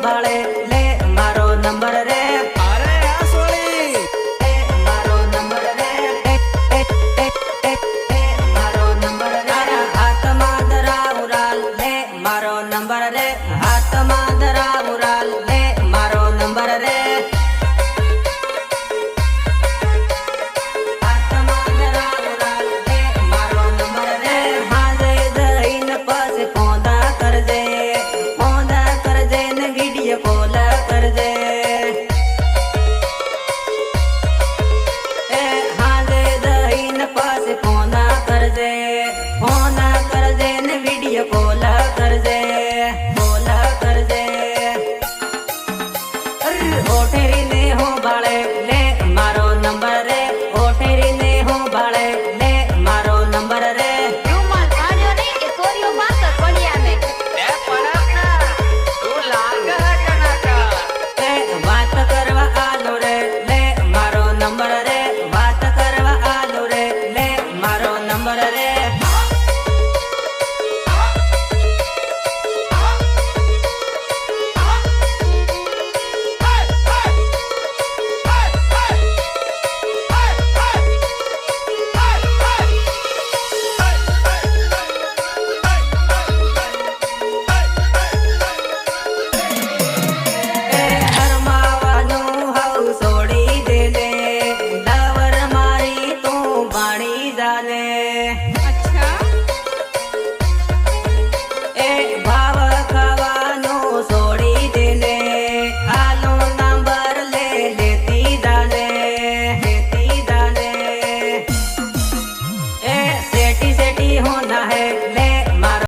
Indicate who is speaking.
Speaker 1: ભાળે લે મારો નંબર રે
Speaker 2: અરે આ સોળી
Speaker 1: મારો નંબર રે મારો નંબર રે હાથમાં ધરાવરાલ લે મારો નંબર રે હાથમાં ધરાવરાલ લે મારો નંબર રે હાથમાં ધરાવરાલ લે મારો નંબર રે હાજે દઈને પછી ફોંદા કરજે ને ગીડીએ કોલ કરજે હાજે દઈને પછી ફોના કરજે ને વિડીયો કોલ કરજે ઓઠેરી ને હો ભાળે લે મારો નંબર રે ઓઠેરી ને હો ભાળે લે મારો નંબર રે
Speaker 3: રૂમાલ આડ્યો નહીં કે સોરીઓ પાછળ પડ્યા ને
Speaker 2: એ પરત ના તું લાગે હે કનાકા
Speaker 1: વાત કરવા આલો રે લે મારો નંબર